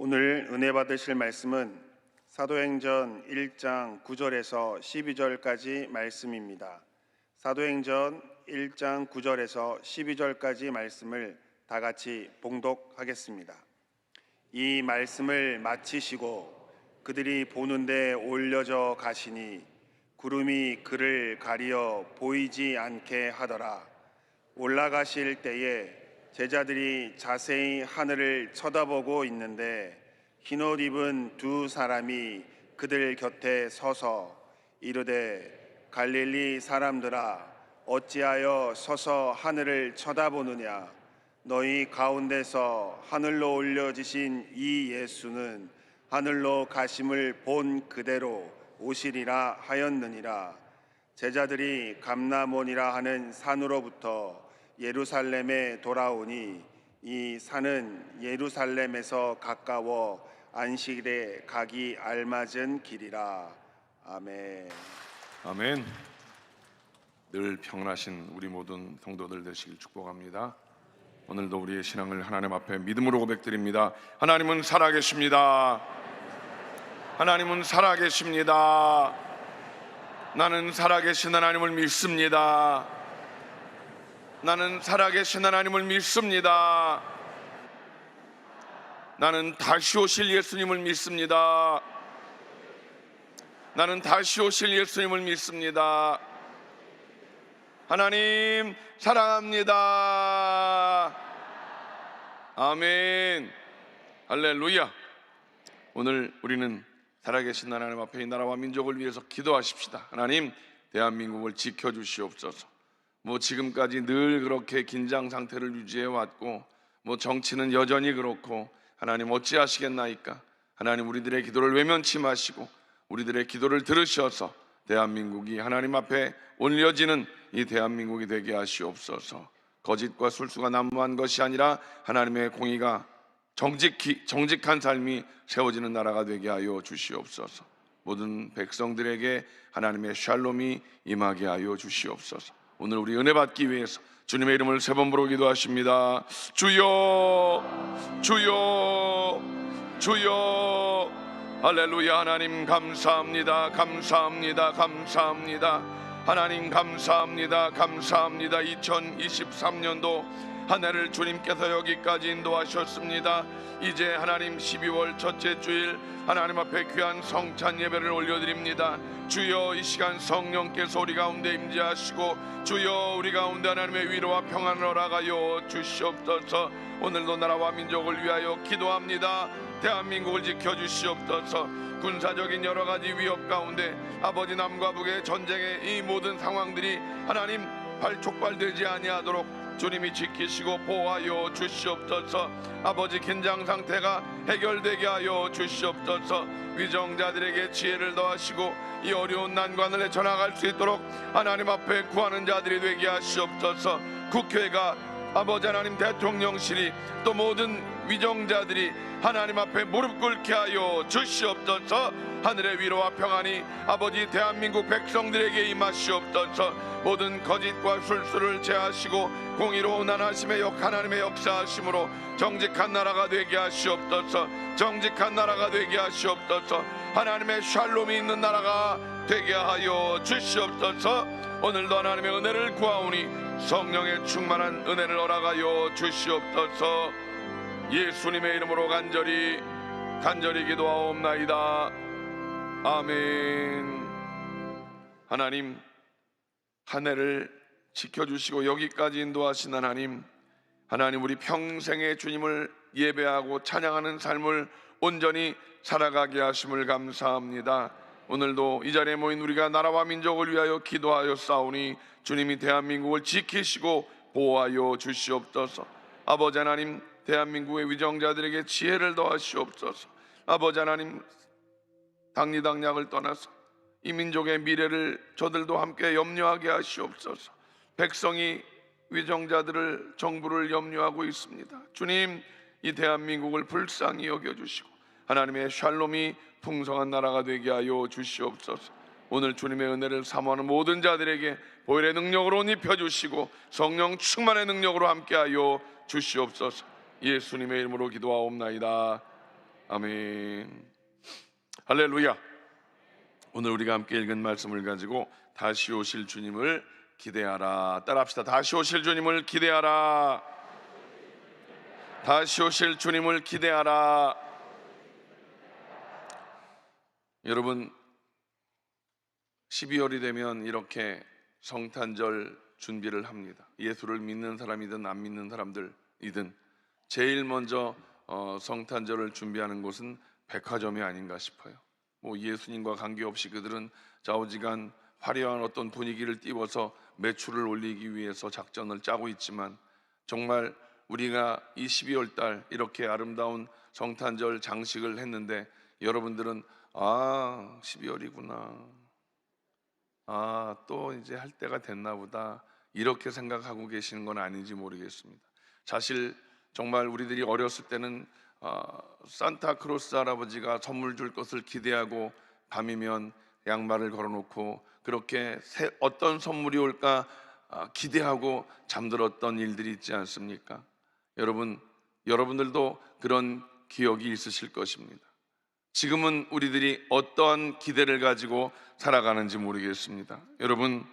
오늘 은혜 받으실 말씀은 사도행전 1장 9절에서 12절까지 말씀입니다. 사도행전 1장 9절에서 12절까지 말씀을 다 같이 봉독하겠습니다. 이 말씀을 마치시고 그들이 보는 데 올려져 가시니 구름이 그를 가리어 보이지 않게 하더라. 올라가실 때에 제자들이 자세히 하늘을 쳐다보고 있는데 흰옷 입은 두 사람이 그들 곁에 서서 이르되 갈릴리 사람들아 어찌하여 서서 하늘을 쳐다보느냐. 너희 가운데서 하늘로 올려지신 이 예수는 하늘로 가심을 본 그대로 오시리라 하였느니라. 제자들이 감람원이라 하는 산으로부터 예루살렘에 돌아오니 이 산은 예루살렘에서 가까워 안식일에 가기 알맞은 길이라. 아멘. 아멘. 늘 평안하신 우리 모든 성도들 되시길 축복합니다. 오늘도 우리의 신앙을 하나님 앞에 믿음으로 고백드립니다. 하나님은 살아계십니다. 하나님은 살아계십니다. 나는 살아계신 하나님을 믿습니다. 나는 살아계신 하나님을 믿습니다. 나는 다시 오실 예수님을 믿습니다. 나는 다시 오실 예수님을 믿습니다. 하나님 사랑합니다. 아멘. 할렐루야. 오늘 우리는 살아계신 하나님 앞에 이 나라와 민족을 위해서 기도하십시다. 하나님, 대한민국을 지켜주시옵소서. 지금까지 늘 그렇게 긴장 상태를 유지해 왔고 정치는 여전히 그렇고 하나님 어찌하시겠나이까. 하나님, 우리들의 기도를 외면치 마시고 우리들의 기도를 들으셔서 대한민국이 하나님 앞에 올려지는 이 대한민국이 되게 하시옵소서. 거짓과 술수가 난무한 것이 아니라 하나님의 공의가 정직한 삶이 세워지는 나라가 되게 하여 주시옵소서. 모든 백성들에게 하나님의 샬롬이 임하게 하여 주시옵소서. 오늘 우리 은혜 받기 위해서 주님의 이름을 세 번 부르고 기도하십니다. 주여, 주여, 주여. 할렐루야. 하나님 감사합니다. 감사합니다. 감사합니다. 하나님 감사합니다. 감사합니다. 2023년도 한 해를 주님께서 여기까지 인도하셨습니다. 이제 하나님 12월 첫째 주일 하나님 앞에 귀한 성찬 예배를 올려드립니다. 주여, 이 시간 성령께서 우리 가운데 임재하시고 주여, 우리 가운데 하나님의 위로와 평안을 허락하여 주시옵소서. 오늘도 나라와 민족을 위하여 기도합니다. 대한민국을 지켜주시옵소서. 군사적인 여러 가지 위협 가운데 아버지 남과 북의 전쟁의 이 모든 상황들이 하나님 촉발되지 아니하도록 주님이 지키시고 보호하여 주시옵소서. 아버지 긴장 상태가 해결되게 하여 주시옵소서. 위정자들에게 지혜를 더하시고 이 어려운 난관을 헤쳐나갈 수 있도록 하나님 앞에 구하는 자들이 되게 하시옵소서. 국회가 아버지 하나님 대통령실이 또 모든 위정자들이 하나님 앞에 무릎 꿇게 하여 주시옵소서. 하늘의 위로와 평안이 아버지 대한민국 백성들에게 임하시옵소서. 모든 거짓과 술수를 제하시고 공의로운 하나님의 역사하심으로 정직한 나라가 되게 하시옵소서. 정직한 나라가 되게 하시옵소서. 하나님의 샬롬이 있는 나라가 되게 하여 주시옵소서. 오늘도 하나님의 은혜를 구하오니 성령의 충만한 은혜를 허락하여 주시옵소서. 예수님의 이름으로 간절히 기도하옵나이다. 아멘. 하나님, 한 해를 지켜주시고 여기까지 인도하신 하나님, 우리 평생의 주님을 예배하고 찬양하는 삶을 온전히 살아가게 하심을 감사합니다. 오늘도 이 자리에 모인 우리가 나라와 민족을 위하여 기도하여 싸우니 주님이 대한민국을 지키시고 보호하여 주시옵소서. 아버지 하나님, 대한민국의 위정자들에게 지혜를 더하시옵소서. 아버지 하나님, 당리당략을 떠나서 이 민족의 미래를 저들도 함께 염려하게 하시옵소서. 백성이 위정자들을, 정부를 염려하고 있습니다. 주님, 이 대한민국을 불쌍히 여겨주시고 하나님의 샬롬이 풍성한 나라가 되게 하여 주시옵소서. 오늘 주님의 은혜를 사모하는 모든 자들에게 보혈의 능력으로 옷 입혀주시고 성령 충만의 능력으로 함께하여 주시옵소서. 예수님의 이름으로 기도하옵나이다. 아멘. 할렐루야. 오늘 우리가 함께 읽은 말씀을 가지고 다시 오실 주님을 기대하라. 따라합시다. 다시 오실 주님을 기대하라. 다시 오실 주님을 기대하라. 여러분, 12월이 되면 이렇게 성탄절 준비를 합니다. 예수를 믿는 사람이든 안 믿는 사람들이든 제일 먼저 성탄절을 준비하는 곳은 백화점이 아닌가 싶어요. 뭐 예수님과 관계없이 그들은 좌우지간 화려한 어떤 분위기를 띄워서 매출을 올리기 위해서 작전을 짜고 있지만, 정말 우리가 이 12월 달 이렇게 아름다운 성탄절 장식을 했는데 여러분들은 12월이구나, 또 이제 할 때가 됐나 보다, 이렇게 생각하고 계시는 건 아닌지 모르겠습니다. 사실 정말 우리들이 어렸을 때는 산타크로스 할아버지가 선물 줄 것을 기대하고 밤이면 양말을 걸어놓고 그렇게 어떤 선물이 올까 기대하고 잠들었던 일들이 있지 않습니까? 여러분들도 그런 기억이 있으실 것입니다. 지금은 우리들이 어떠한 기대를 가지고 살아가는지 모르겠습니다. 여러분,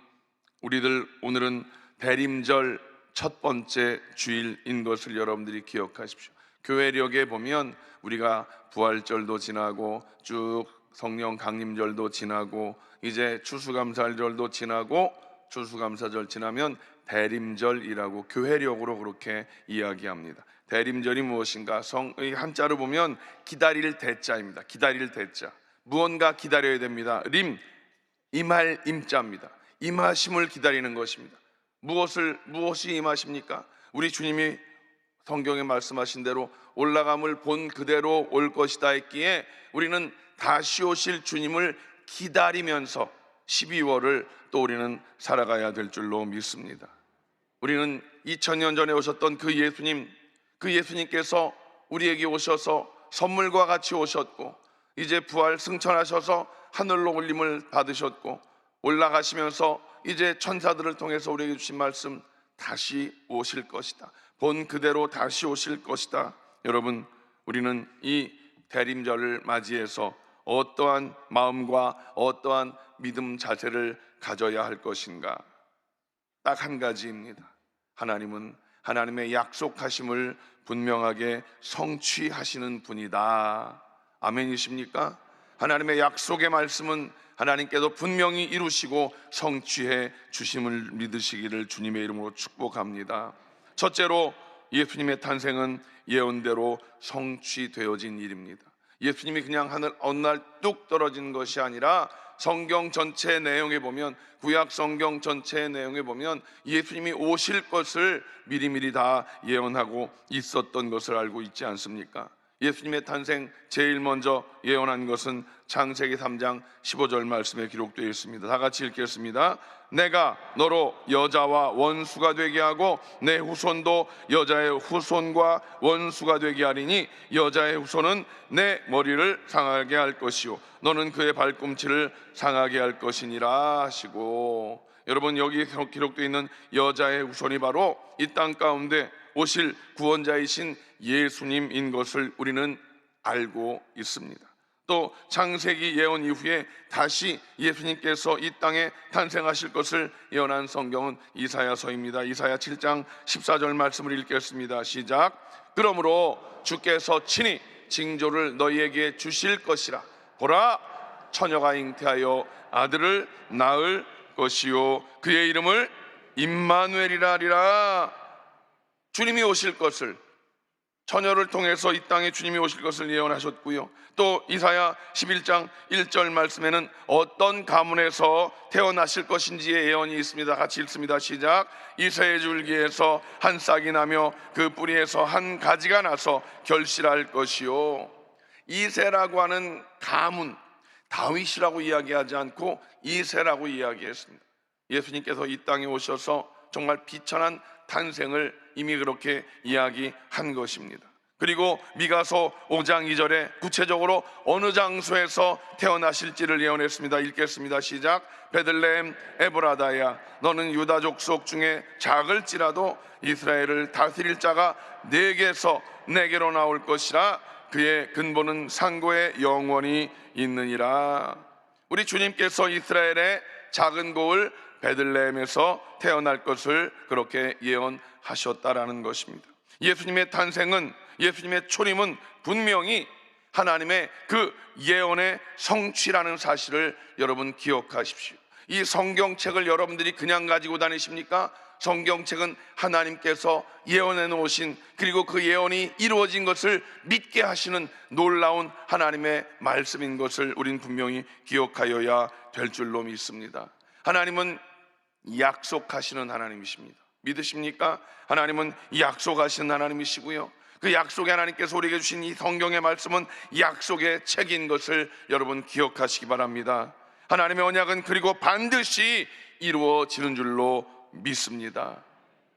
우리들 오늘은 대림절 첫 번째 주일인 것을 여러분들이 기억하십시오. 교회력에 보면 우리가 부활절도 지나고 쭉 성령 강림절도 지나고 이제 추수감사절도 지나고 추수감사절 지나면 대림절이라고 교회력으로 그렇게 이야기합니다. 대림절이 무엇인가? 성의 한자로 보면 기다릴 대자입니다. 기다릴 대자. 무언가 기다려야 됩니다. 임할 임자입니다. 임하심을 기다리는 것입니다. 무엇이 임하십니까? 우리 주님이 성경에 말씀하신 대로 올라감을 본 그대로 올 것이다 했기에 우리는 다시 오실 주님을 기다리면서 12월을 또 우리는 살아가야 될 줄로 믿습니다. 우리는 2000년 전에 오셨던 그 예수님께서 우리에게 오셔서 선물과 같이 오셨고 이제 부활 승천하셔서 하늘로 올림을 받으셨고 올라가시면서 이제 천사들을 통해서 우리에게 주신 말씀, 다시 오실 것이다. 본 그대로 다시 오실 것이다. 여러분, 우리는 이 대림절을 맞이해서 어떠한 마음과 어떠한 믿음 자세를 가져야 할 것인가? 딱 한 가지입니다. 하나님은 하나님의 약속하심을 분명하게 성취하시는 분이다. 아멘이십니까? 하나님의 약속의 말씀은 하나님께서 분명히 이루시고 성취해 주심을 믿으시기를 주님의 이름으로 축복합니다. 첫째로, 예수님의 탄생은 예언대로 성취되어진 일입니다. 예수님이 그냥 하늘 어느 날 뚝 떨어진 것이 아니라 성경 전체 내용에 보면, 구약 성경 전체 내용에 보면 예수님이 오실 것을 미리미리 다 예언하고 있었던 것을 알고 있지 않습니까? 예수님의 탄생 제일 먼저 예언한 것은 창세기 3장 15절 말씀에 기록되어 있습니다. 다 같이 읽겠습니다. 내가 너로 여자와 원수가 되게 하고 내 후손도 여자의 후손과 원수가 되게 하리니 여자의 후손은 내 머리를 상하게 할 것이요 너는 그의 발꿈치를 상하게 할 것이니라 하시고, 여러분, 여기 기록되어 있는 여자의 후손이 바로 이 땅 가운데 오실 구원자이신 예수님인 것을 우리는 알고 있습니다. 또 창세기 예언 이후에 다시 예수님께서 이 땅에 탄생하실 것을 예언한 성경은 이사야서입니다. 이사야 7장 14절 말씀을 읽겠습니다. 시작. 그러므로 주께서 친히 징조를 너희에게 주실 것이라. 보라, 처녀가 잉태하여 아들을 낳을 것이요 그의 이름을 임마누엘이라 하리라. 주님이 오실 것을, 처녀를 통해서 이 땅에 주님이 오실 것을 예언하셨고요. 또 이사야 11장 1절 말씀에는 어떤 가문에서 태어나실 것인지의 예언이 있습니다. 같이 읽습니다. 시작. 이새의 줄기에서 한 싹이 나며 그 뿌리에서 한 가지가 나서 결실할 것이요. 이새라고 하는 가문, 다윗이라고 이야기하지 않고 이새라고 이야기했습니다. 예수님께서 이 땅에 오셔서 정말 비천한 탄생을 이미 그렇게 이야기한 것입니다. 그리고 미가서 5장 2절에 구체적으로 어느 장소에서 태어나실지를 예언했습니다. 읽겠습니다. 시작. 베들레헴 에브라다야, 너는 유다 족속 중에 작을지라도 이스라엘을 다스릴 자가 내게서 내게로 나올 것이라. 그의 근본은 상고에 영원히 있느니라. 우리 주님께서 이스라엘의 작은 고을 베들레헴에서 태어날 것을 그렇게 예언하셨다라는 것입니다. 예수님의 탄생은, 예수님의 초림은 분명히 하나님의 그 예언의 성취라는 사실을 여러분 기억하십시오. 이 성경책을 여러분들이 그냥 가지고 다니십니까? 성경책은 하나님께서 예언해 놓으신, 그리고 그 예언이 이루어진 것을 믿게 하시는 놀라운 하나님의 말씀인 것을 우린 분명히 기억하여야 될 줄로 믿습니다. 하나님은 약속하시는 하나님이십니다. 믿으십니까? 하나님은 약속하시는 하나님이시고요, 그 약속의 하나님께서 우리에게 주신 이 성경의 말씀은 약속의 책인 것을 여러분 기억하시기 바랍니다. 하나님의 언약은 그리고 반드시 이루어지는 줄로 믿습니다.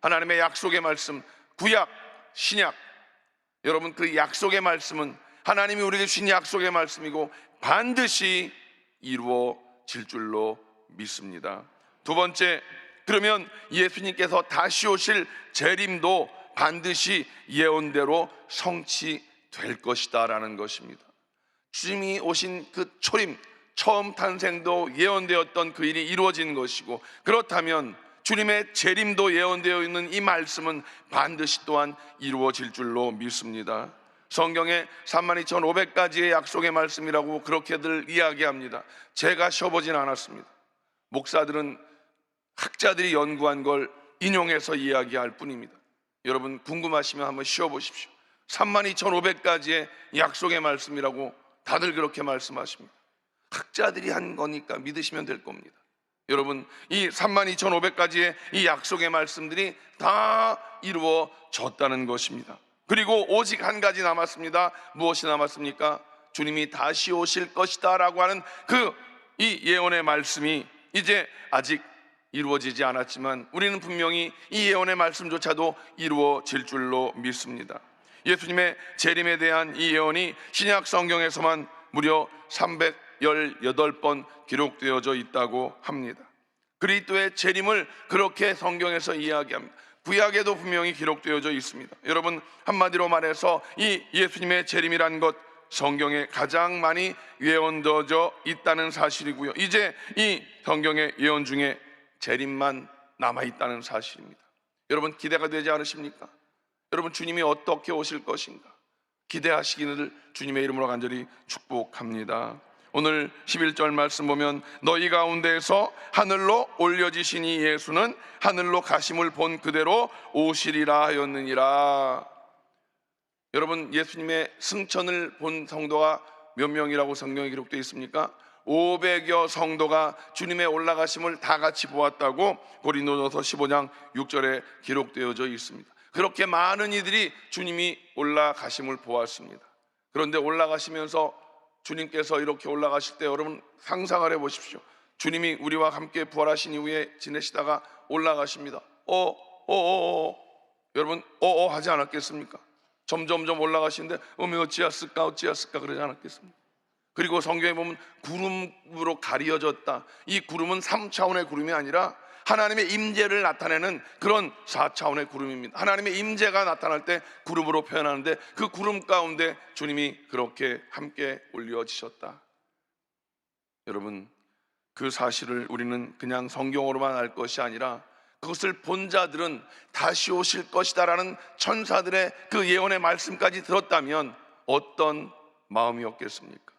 하나님의 약속의 말씀, 구약, 신약, 여러분 그 약속의 말씀은 하나님이 우리에게 주신 약속의 말씀이고 반드시 이루어질 줄로 믿습니다. 두 번째, 그러면 예수님께서 다시 오실 재림도 반드시 예언대로 성취될 것이다 라는 것입니다. 주님이 오신 그 초림, 처음 탄생도 예언되었던 그 일이 이루어진 것이고, 그렇다면 주님의 재림도 예언되어 있는 이 말씀은 반드시 또한 이루어질 줄로 믿습니다. 성경에 32,500가지의 약속의 말씀이라고 그렇게들 이야기합니다. 제가 쉬어보진 않았습니다. 목사들은, 학자들이 연구한 걸 인용해서 이야기할 뿐입니다. 여러분 궁금하시면 한번 쉬어보십시오. 32,500가지의 약속의 말씀이라고 다들 그렇게 말씀하십니다. 학자들이 한 거니까 믿으시면 될 겁니다. 여러분, 이 32,500가지의 이 약속의 말씀들이 다 이루어졌다는 것입니다. 그리고 오직 한 가지 남았습니다. 무엇이 남았습니까? 주님이 다시 오실 것이다 라고 하는 그 이 예언의 말씀이 이제 아직 이루어지지 않았지만 우리는 분명히 이 예언의 말씀조차도 이루어질 줄로 믿습니다. 예수님의 재림에 대한 이 예언이 신약 성경에서만 무려 318번 기록되어져 있다고 합니다. 그리스도의 재림을 그렇게 성경에서 이야기합니다. 구약에도 분명히 기록되어져 있습니다. 여러분, 한마디로 말해서 이 예수님의 재림이란 것, 성경에 가장 많이 예언되어져 있다는 사실이고요, 이제 이 성경의 예언 중에 재림만 남아있다는 사실입니다. 여러분 기대가 되지 않으십니까? 여러분 주님이 어떻게 오실 것인가 기대하시기를 주님의 이름으로 간절히 축복합니다. 오늘 11절 말씀 보면 너희 가운데에서 하늘로 올려지신 이 예수는 하늘로 가심을 본 그대로 오시리라 하였느니라. 여러분 예수님의 승천을 본 성도가 몇 명이라고 성경에 기록되어 있습니까? 500여 성도가 주님의 올라가심을 다 같이 보았다고 고린도전서 15장 6절에 기록되어져 있습니다. 그렇게 많은 이들이 주님이 올라가심을 보았습니다. 그런데 올라가시면서 주님께서 이렇게 올라가실 때 여러분 상상을 해보십시오. 주님이 우리와 함께 부활하신 이후에 지내시다가 올라가십니다. 여러분 하지 않았겠습니까? 점점점 올라가시는데 어찌하였을까 그러지 않았겠습니까? 그리고 성경에 보면 구름으로 가려졌다. 이 구름은 3차원의 구름이 아니라 하나님의 임재를 나타내는 그런 4차원의 구름입니다. 하나님의 임재가 나타날 때 구름으로 표현하는데 그 구름 가운데 주님이 그렇게 함께 올려지셨다. 여러분 그 사실을 우리는 그냥 성경으로만 알 것이 아니라 그것을 본 자들은 다시 오실 것이다 라는 천사들의 그 예언의 말씀까지 들었다면 어떤 마음이었겠습니까?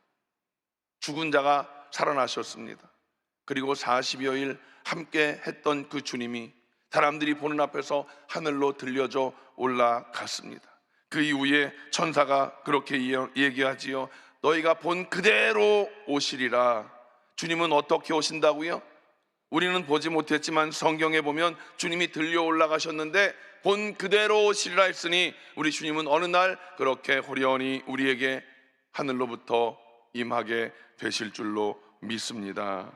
죽은 자가 살아나셨습니다. 그리고 40여일 함께 했던 그 주님이 사람들이 보는 앞에서 하늘로 들려져 올라갔습니다. 그 이후에 천사가 그렇게 얘기하지요. 너희가 본 그대로 오시리라. 주님은 어떻게 오신다고요? 우리는 보지 못했지만 성경에 보면 주님이 들려 올라가셨는데 본 그대로 오시리라 했으니 우리 주님은 어느 날 그렇게 호련히 우리에게 하늘로부터 임하게 되실 줄로 믿습니다.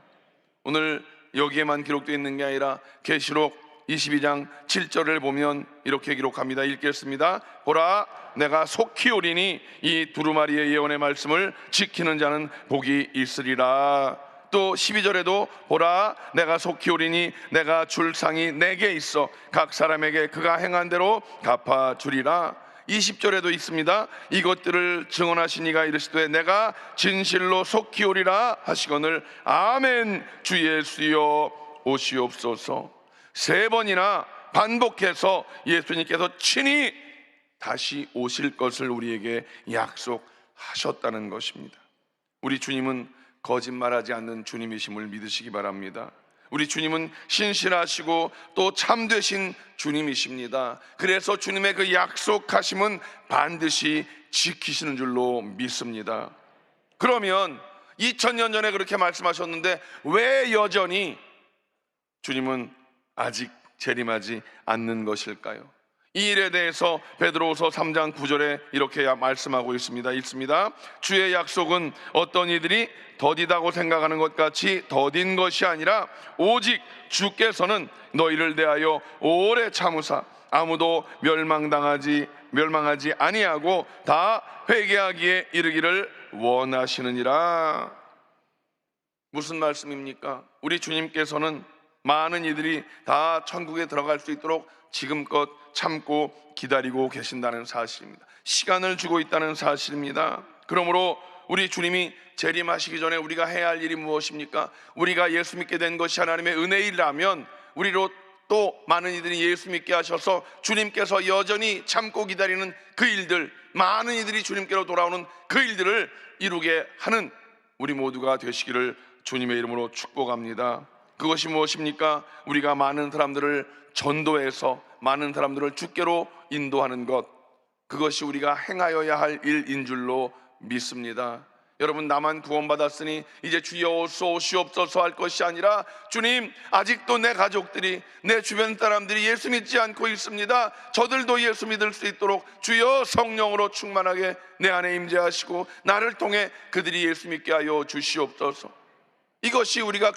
오늘 여기에만 기록되어 있는 게 아니라 계시록 22장 7절을 보면 이렇게 기록합니다. 읽겠습니다. 보라 내가 속히 오리니 이 두루마리의 예언의 말씀을 지키는 자는 복이 있으리라. 또 12절에도 보라 내가 속히 오리니 내가 줄 상이 내게 있어 각 사람에게 그가 행한 대로 갚아주리라. 20절에도 있습니다. 이것들을 증언하신 이가 이르시되 내가 진실로 속히 오리라 하시거늘 아멘. 주 예수여 오시옵소서. 3번이나 반복해서 예수님께서 친히 다시 오실 것을 우리에게 약속하셨다는 것입니다. 우리 주님은 거짓말하지 않는 주님이심을 믿으시기 바랍니다. 우리 주님은 신실하시고 또 참되신 주님이십니다. 그래서 주님의 그 약속하심은 반드시 지키시는 줄로 믿습니다. 그러면 2000년 전에 그렇게 말씀하셨는데 왜 여전히 주님은 아직 재림하지 않는 것일까요? 이 일에 대해서 베드로후서 3장 9절에 이렇게 말씀하고 있습니다. 읽습니다. 주의 약속은 어떤 이들이 더디다고 생각하는 것 같이 더딘 것이 아니라 오직 주께서는 너희를 대하여 오래 참으사 아무도 멸망하지 아니하고 다 회개하기에 이르기를 원하시느니라. 무슨 말씀입니까? 우리 주님께서는 많은 이들이 다 천국에 들어갈 수 있도록 지금껏 참고 기다리고 계신다는 사실입니다. 시간을 주고 있다는 사실입니다. 그러므로 우리 주님이 재림하시기 전에 우리가 해야 할 일이 무엇입니까? 우리가 예수 믿게 된 것이 하나님의 은혜이라면 우리로 또 많은 이들이 예수 믿게 하셔서 주님께서 여전히 참고 기다리는 그 일들, 많은 이들이 주님께로 돌아오는 그 일들을 이루게 하는 우리 모두가 되시기를 주님의 이름으로 축복합니다. 그것이 무엇입니까? 우리가 많은 사람들을 전도해서 많은 사람들을 주께로 인도하는 것, 그것이 우리가 행하여야 할 일인 줄로 믿습니다. 여러분, 나만 구원받았으니 이제 주여 오시옵소서 할 것이 아니라 주님, 아직도 내 가족들이, 내 주변 사람들이 예수 믿지 않고 있습니다. 저들도 예수 믿을 수 있도록 주여 성령으로 충만하게 내 안에 임재하시고 나를 통해 그들이 예수 믿게 하여 주시옵소서. 이것이 우리가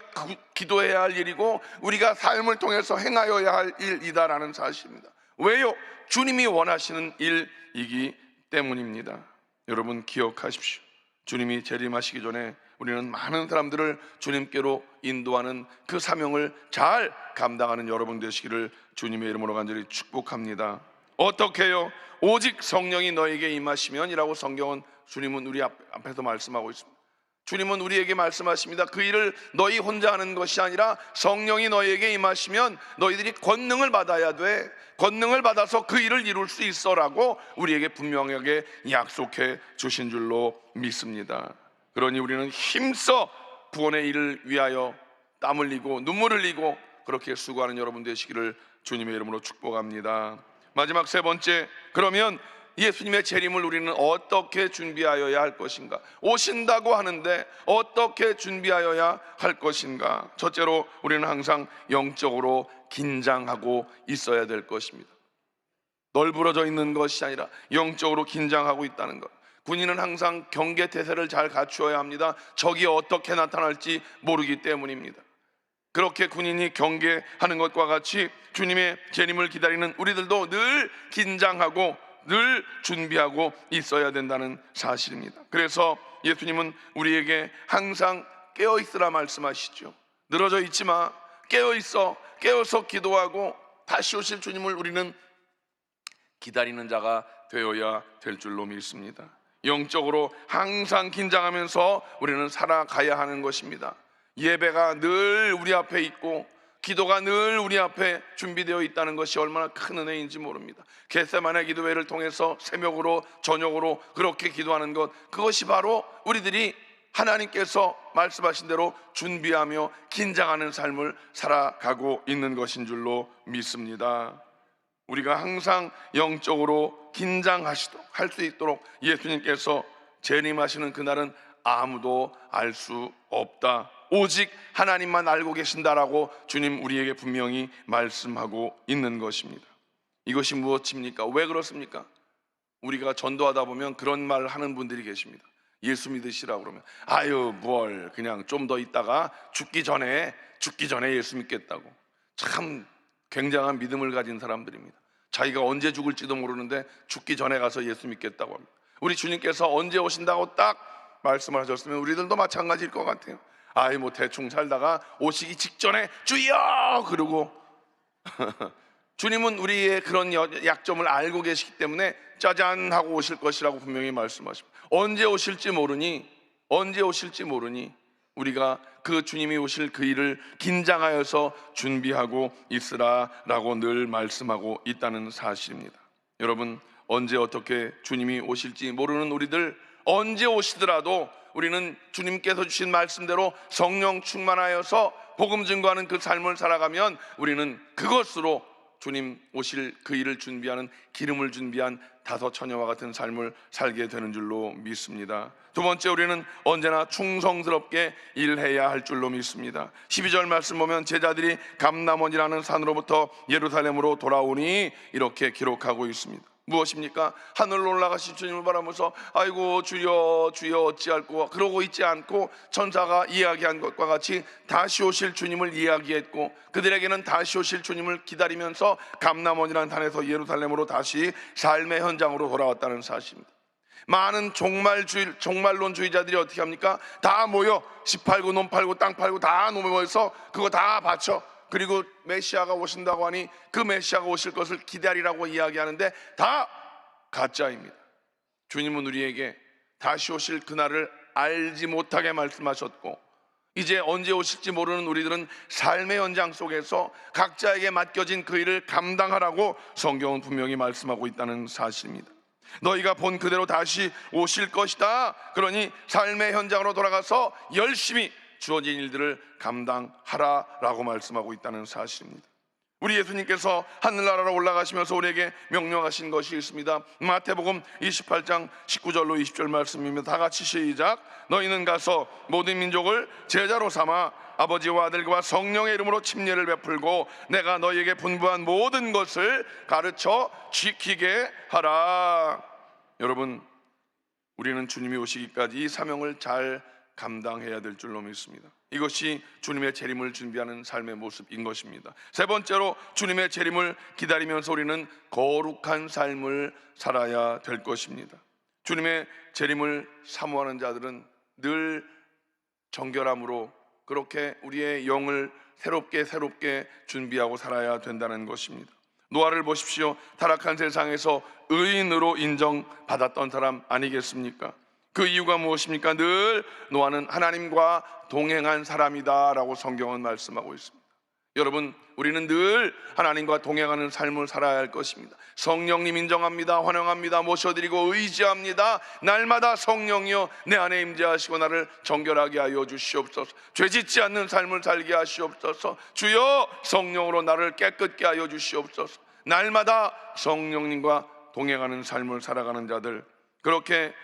기도해야 할 일이고 우리가 삶을 통해서 행하여야 할 일이다라는 사실입니다. 왜요? 주님이 원하시는 일이기 때문입니다. 여러분 기억하십시오. 주님이 재림하시기 전에 우리는 많은 사람들을 주님께로 인도하는 그 사명을 잘 감당하는 여러분 되시기를 주님의 이름으로 간절히 축복합니다. 어떻게 해요? 오직 성령이 너에게 임하시면 이라고 성경은, 주님은 우리 앞에서 말씀하고 있습니다. 주님은 우리에게 말씀하십니다. 그 일을 너희 혼자 하는 것이 아니라 성령이 너희에게 임하시면 너희들이 권능을 받아야 돼. 권능을 받아서 그 일을 이룰 수 있어라고 우리에게 분명하게 약속해 주신 줄로 믿습니다. 그러니 우리는 힘써 구원의 일을 위하여 땀 흘리고 눈물 흘리고 그렇게 수고하는 여러분 되시기를 주님의 이름으로 축복합니다. 마지막 3번째, 그러면 예수님의 재림을 우리는 어떻게 준비하여야 할 것인가? 오신다고 하는데 어떻게 준비하여야 할 것인가? 첫째로 우리는 항상 영적으로 긴장하고 있어야 될 것입니다. 널브러져 있는 것이 아니라 영적으로 긴장하고 있다는 것. 군인은 항상 경계태세를 잘 갖추어야 합니다. 적이 어떻게 나타날지 모르기 때문입니다. 그렇게 군인이 경계하는 것과 같이 주님의 재림을 기다리는 우리들도 늘 긴장하고 늘 준비하고 있어야 된다는 사실입니다. 그래서 예수님은 우리에게 항상 깨어있으라 말씀하시죠. 늘어져 있지 마, 깨어있어. 깨어서 기도하고 다시 오실 주님을 우리는 기다리는 자가 되어야 될 줄로 믿습니다. 영적으로 항상 긴장하면서 우리는 살아가야 하는 것입니다. 예배가 늘 우리 앞에 있고 기도가 늘 우리 앞에 준비되어 있다는 것이 얼마나 큰 은혜인지 모릅니다. 겟세마네 기도회를 통해서 새벽으로 저녁으로 그렇게 기도하는 것, 그것이 바로 우리들이 하나님께서 말씀하신 대로 준비하며 긴장하는 삶을 살아가고 있는 것인 줄로 믿습니다. 우리가 항상 영적으로 긴장하시도록 할 수 있도록 예수님께서 재림하시는 그날은 아무도 알 수 없다, 오직 하나님만 알고 계신다라고 주님 우리에게 분명히 말씀하고 있는 것입니다. 이것이 무엇입니까? 왜 그렇습니까? 우리가 전도하다 보면 그런 말 하는 분들이 계십니다. 예수 믿으시라고 그러면 아유 뭘 그냥 좀 더 있다가 죽기 전에 예수 믿겠다고. 참 굉장한 믿음을 가진 사람들입니다. 자기가 언제 죽을지도 모르는데 죽기 전에 가서 예수 믿겠다고 합니다. 우리 주님께서 언제 오신다고 딱 말씀을 하셨으면 우리들도 마찬가지일 것 같아요. 아이 뭐 대충 살다가 오시기 직전에 주여 그러고 주님은 우리의 그런 약점을 알고 계시기 때문에 짜잔 하고 오실 것이라고 분명히 말씀하십니다. 언제 오실지 모르니 우리가 그 주님이 오실 그 일을 긴장하여서 준비하고 있으라라고 늘 말씀하고 있다는 사실입니다. 여러분, 언제 어떻게 주님이 오실지 모르는 우리들, 언제 오시더라도 우리는 주님께서 주신 말씀대로 성령 충만하여서 복음 증거하는 그 삶을 살아가면 우리는 그것으로 주님 오실 그 일을 준비하는, 기름을 준비한 다섯 처녀와 같은 삶을 살게 되는 줄로 믿습니다. 두 번째, 우리는 언제나 충성스럽게 일해야 할 줄로 믿습니다. 12절 말씀 보면 제자들이 감람원이라는 산으로부터 예루살렘으로 돌아오니 이렇게 기록하고 있습니다. 무엇입니까? 하늘로 올라가신 주님을 바라면서 아이고 주여 주여 어찌할꼬 그러고 있지 않고, 천사가 이야기한 것과 같이 다시 오실 주님을 이야기했고, 그들에게는 다시 오실 주님을 기다리면서 감람원이라는 산에서 예루살렘으로 다시 삶의 현장으로 돌아왔다는 사실입니다. 많은 종말론주의자들이 어떻게 합니까? 다 모여 집 팔고 논 팔고 땅 팔고 다 모여서 그거 다 바쳐, 그리고 메시아가 오신다고 하니 그 메시아가 오실 것을 기다리라고 이야기하는데 다 가짜입니다. 주님은 우리에게 다시 오실 그날을 알지 못하게 말씀하셨고, 이제 언제 오실지 모르는 우리들은 삶의 현장 속에서 각자에게 맡겨진 그 일을 감당하라고 성경은 분명히 말씀하고 있다는 사실입니다. 너희가 본 그대로 다시 오실 것이다. 그러니 삶의 현장으로 돌아가서 열심히 주어진 일들을 감당하라라고 말씀하고 있다는 사실입니다. 우리 예수님께서 하늘나라로 올라가시면서 우리에게 명령하신 것이 있습니다. 마태복음 28장 19절로 20절 말씀입니다. 다 같이 시작. 너희는 가서 모든 민족을 제자로 삼아 아버지와 아들과 성령의 이름으로 침례를 베풀고 내가 너희에게 분부한 모든 것을 가르쳐 지키게 하라. 여러분, 우리는 주님이 오시기까지 이 사명을 잘 감당해야 될 줄로 믿습니다. 이것이 주님의 재림을 준비하는 삶의 모습인 것입니다. 세 번째로, 주님의 재림을 기다리면서 우리는 거룩한 삶을 살아야 될 것입니다. 주님의 재림을 사모하는 자들은 늘 정결함으로 그렇게 우리의 영을 새롭게 준비하고 살아야 된다는 것입니다. 노아를 보십시오. 타락한 세상에서 의인으로 인정받았던 사람 아니겠습니까? 그 이유가 무엇입니까? 늘 노아는 하나님과 동행한 사람이다 라고 성경은 말씀하고 있습니다. 여러분, 우리는 늘 하나님과 동행하는 삶을 살아야 할 것입니다. 성령님 인정합니다. 환영합니다. 모셔드리고 의지합니다. 날마다 성령이여 내 안에 임재하시고 나를 정결하게 하여 주시옵소서. 죄짓지 않는 삶을 살게 하시옵소서. 주여 성령으로 나를 깨끗게 하여 주시옵소서. 날마다 성령님과 동행하는 삶을 살아가는 자들, 그렇게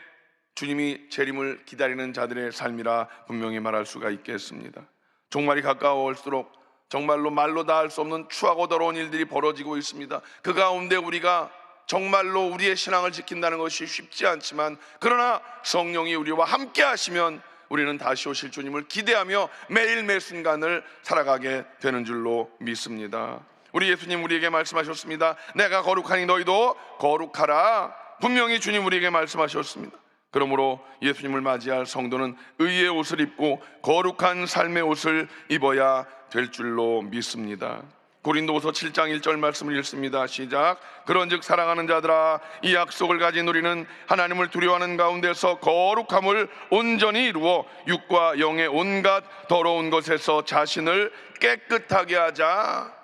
주님이 재림을 기다리는 자들의 삶이라 분명히 말할 수가 있겠습니다. 종말이 가까워올수록 정말로 말로 다 할 수 없는 추하고 더러운 일들이 벌어지고 있습니다. 그 가운데 우리가 정말로 우리의 신앙을 지킨다는 것이 쉽지 않지만, 그러나 성령이 우리와 함께 하시면 우리는 다시 오실 주님을 기대하며 매일 매 순간을 살아가게 되는 줄로 믿습니다. 우리 예수님 우리에게 말씀하셨습니다. 내가 거룩하니 너희도 거룩하라. 분명히 주님 우리에게 말씀하셨습니다. 그러므로 예수님을 맞이할 성도는 의의 옷을 입고 거룩한 삶의 옷을 입어야 될 줄로 믿습니다. 고린도후서 7장 1절 말씀을 읽습니다. 시작. 그런즉 사랑하는 자들아, 이 약속을 가진 우리는 하나님을 두려워하는 가운데서 거룩함을 온전히 이루어 육과 영의 온갖 더러운 것에서 자신을 깨끗하게 하자.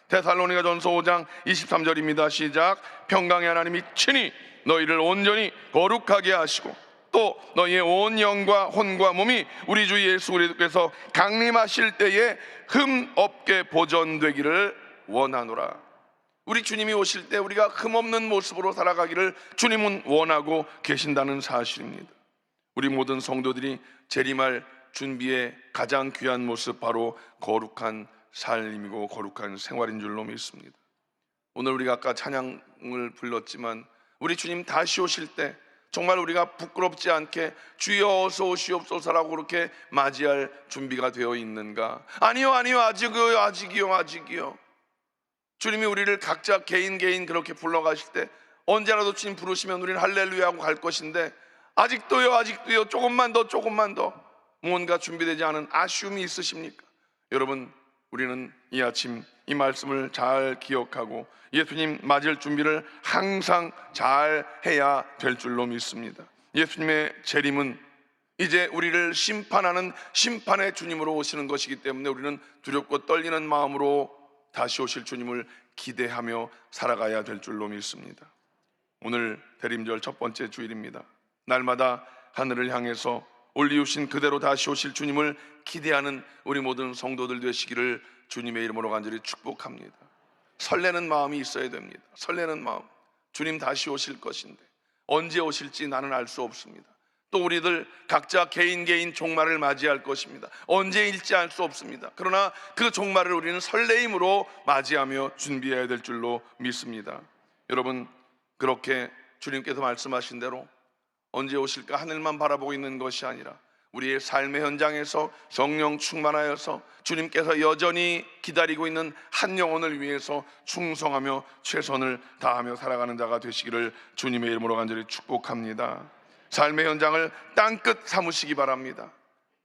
데살로니가전서 5장 23절입니다. 시작. 평강의 하나님이 친히 너희를 온전히 거룩하게 하시고 또 너희의 온 영과 혼과 몸이 우리 주 예수 그리스도께서 강림하실 때에 흠 없게 보존되기를 원하노라. 우리 주님이 오실 때 우리가 흠 없는 모습으로 살아가기를 주님은 원하고 계신다는 사실입니다. 우리 모든 성도들이 재림할 준비의 가장 귀한 모습, 바로 거룩한 삶이고 거룩한 생활인 줄로 믿습니다. 오늘 우리가 아까 찬양을 불렀지만 우리 주님 다시 오실 때 정말 우리가 부끄럽지 않게 주여 어서 오시옵소서라고 그렇게 맞이할 준비가 되어 있는가? 아니요 아직이요. 주님이 우리를 각자 개인 그렇게 불러가실 때 언제라도 주님 부르시면 우리는 할렐루야 하고 갈 것인데, 아직도요 조금만 더 뭔가 준비되지 않은 아쉬움이 있으십니까? 여러분, 우리는 이 아침 이 말씀을 잘 기억하고 예수님 맞을 준비를 항상 잘 해야 될 줄로 믿습니다. 예수님의 재림은 이제 우리를 심판하는 심판의 주님으로 오시는 것이기 때문에 우리는 두렵고 떨리는 마음으로 다시 오실 주님을 기대하며 살아가야 될 줄로 믿습니다. 오늘 대림절 첫 번째 주일입니다. 날마다 하늘을 향해서 올리우신 그대로 다시 오실 주님을 기대하는 우리 모든 성도들 되시기를 주님의 이름으로 간절히 축복합니다. 설레는 마음이 있어야 됩니다. 설레는 마음. 주님 다시 오실 것인데 언제 오실지 나는 알 수 없습니다. 또 우리들 각자 개인 종말을 맞이할 것입니다. 언제일지 알 수 없습니다. 그러나 그 종말을 우리는 설레임으로 맞이하며 준비해야 될 줄로 믿습니다. 여러분, 그렇게 주님께서 말씀하신 대로 언제 오실까 하늘만 바라보고 있는 것이 아니라 우리의 삶의 현장에서 성령 충만하여서 주님께서 여전히 기다리고 있는 한 영혼을 위해서 충성하며 최선을 다하며 살아가는 자가 되시기를 주님의 이름으로 간절히 축복합니다. 삶의 현장을 땅끝 삼으시기 바랍니다.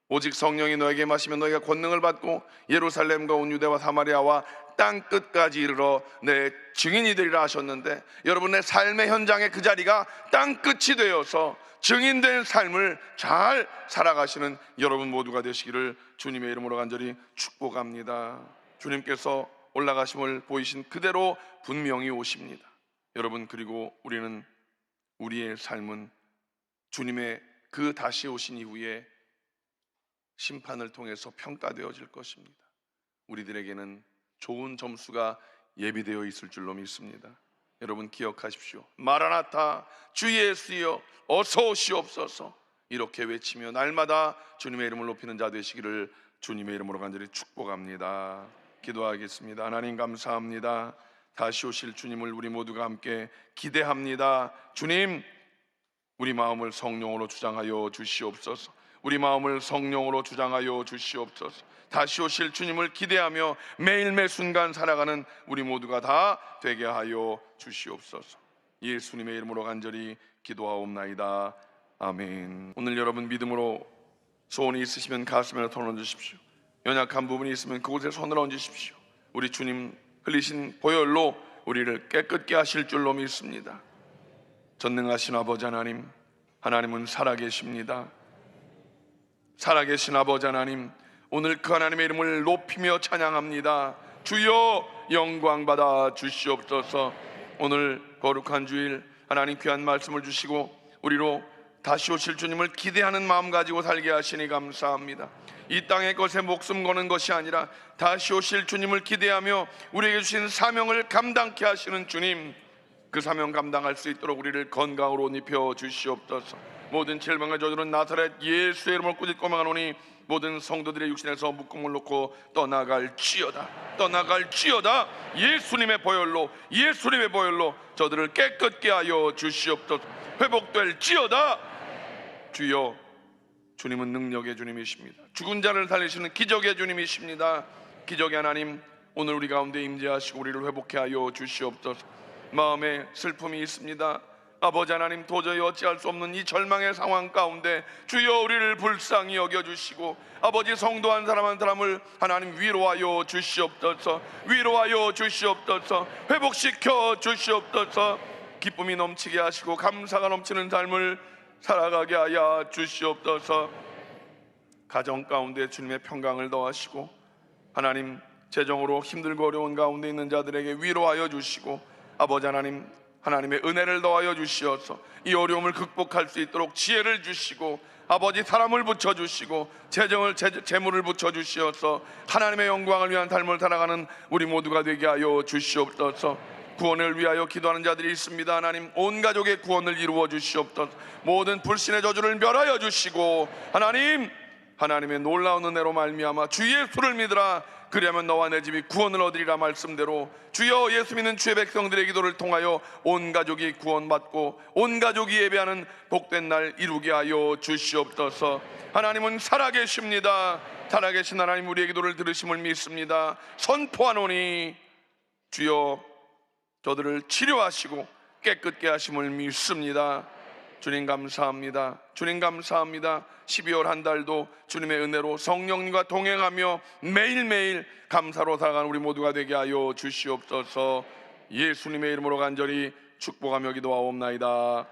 오직 성령이 너에게 임하시면 너희가 권능을 받고 예루살렘과 온 유대와 사마리아와 땅끝까지 이르러 내 증인이 되리라 하셨는데, 여러분의 삶의 현장의 그 자리가 땅끝이 되어서 증인된 삶을 잘 살아가시는 여러분 모두가 되시기를 주님의 이름으로 간절히 축복합니다. 주님께서 올라가심을 보이신 그대로 분명히 오십니다. 여러분, 그리고 우리의 삶은 주님의 그 다시 오신 이후에 심판을 통해서 평가되어질 것입니다. 우리들에게는 좋은 점수가 예비되어 있을 줄로 믿습니다. 여러분 기억하십시오. 마라나타, 주 예수여 어서 오시옵소서, 이렇게 외치며 날마다 주님의 이름을 높이는 자 되시기를 주님의 이름으로 간절히 축복합니다. 기도하겠습니다. 하나님 감사합니다. 다시 오실 주님을 우리 모두가 함께 기대합니다. 주님, 우리 마음을 성령으로 주장하여 주시옵소서. 우리 마음을 성령으로 주장하여 주시옵소서. 다시 오실 주님을 기대하며 매일매 순간 살아가는 우리 모두가 다 되게 하여 주시옵소서. 예수님의 이름으로 간절히 기도하옵나이다. 아멘. 오늘 여러분 믿음으로 소원이 있으시면 가슴에 손을 얹으십시오. 연약한 부분이 있으면 그곳에 손을 얹으십시오. 우리 주님 흘리신 보혈로 우리를 깨끗게 하실 줄로 믿습니다. 전능하신 아버지 하나님, 하나님은 살아계십니다. 살아계신 아버지 하나님, 오늘 그 하나님의 이름을 높이며 찬양합니다. 주여 영광 받아 주시옵소서. 오늘 거룩한 주일 하나님 귀한 말씀을 주시고 우리로 다시 오실 주님을 기대하는 마음 가지고 살게 하시니 감사합니다. 이 땅의 것에 목숨 거는 것이 아니라 다시 오실 주님을 기대하며 우리에게 주신 사명을 감당케 하시는 주님, 그 사명 감당할 수 있도록 우리를 건강으로 옷 입혀 주시옵소서. 모든 질병을 저주는 나사렛 예수의 이름을 꾸짖고 명하노니 모든 성도들의 육신에서 묶음을 놓고 떠나갈지어다. 떠나갈지어다. 예수님의 보혈로 저들을 깨끗게 하여 주시옵소서. 회복될지어다. 주여, 주님은 능력의 주님이십니다. 죽은 자를 살리시는 기적의 주님이십니다. 기적의 하나님, 오늘 우리 가운데 임재하시고 우리를 회복케 하여 주시옵소서. 마음에 슬픔이 있습니다. 아버지 하나님, 도저히 어찌할 수 없는 이 절망의 상황 가운데 주여 우리를 불쌍히 여겨주시고 아버지 성도 한 사람 한 사람을 하나님 위로하여 주시옵소서. 위로하여 주시옵소서. 회복시켜 주시옵소서. 기쁨이 넘치게 하시고 감사가 넘치는 삶을 살아가게 하여 주시옵소서. 가정 가운데 주님의 평강을 더하시고 하나님, 재정으로 힘들고 어려운 가운데 있는 자들에게 위로하여 주시고 아버지 하나님, 하나님의 은혜를 더하여 주시어서 이 어려움을 극복할 수 있도록 지혜를 주시고 아버지 사람을 붙여주시고 재물을 붙여주시어서 하나님의 영광을 위한 삶을 살아가는 우리 모두가 되게 하여 주시옵소서. 구원을 위하여 기도하는 자들이 있습니다. 하나님, 온 가족의 구원을 이루어 주시옵소서. 모든 불신의 저주를 멸하여 주시고 하나님의 놀라운 은혜로 말미암아 주 예수를 믿으라. 그리하면 너와 내 집이 구원을 얻으리라 말씀대로 주여, 예수 믿는 주의 백성들의 기도를 통하여 온 가족이 구원받고 온 가족이 예배하는 복된 날 이루게 하여 주시옵소서. 하나님은 살아계십니다. 살아계신 하나님, 우리의 기도를 들으심을 믿습니다. 선포하노니 주여, 저들을 치료하시고 깨끗게 하심을 믿습니다. 주님 감사합니다. 주님 감사합니다. 12월 한 달도 주님의 은혜로 성령님과 동행하며 매일매일 감사로 살아가는 우리 모두가 되게 하여 주시옵소서. 예수님의 이름으로 간절히 축복하며 기도하옵나이다.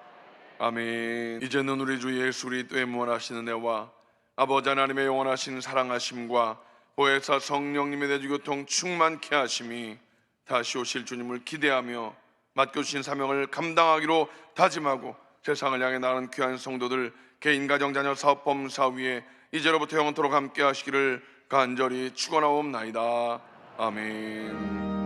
아멘. 이제는 우리 주 예수 그리스도의 무한하신 은혜와 아버지 하나님의 영원하신 사랑하심과 보혜사 성령님의 대주교통 충만케 하심이 다시 오실 주님을 기대하며 맡겨주신 사명을 감당하기로 다짐하고 세상을 향해 나가는 귀한 성도들 개인, 가정, 자녀, 사업, 범사 위에 이제로부터 영원토록 함께 하시기를 간절히 축원하옵나이다. 아멘.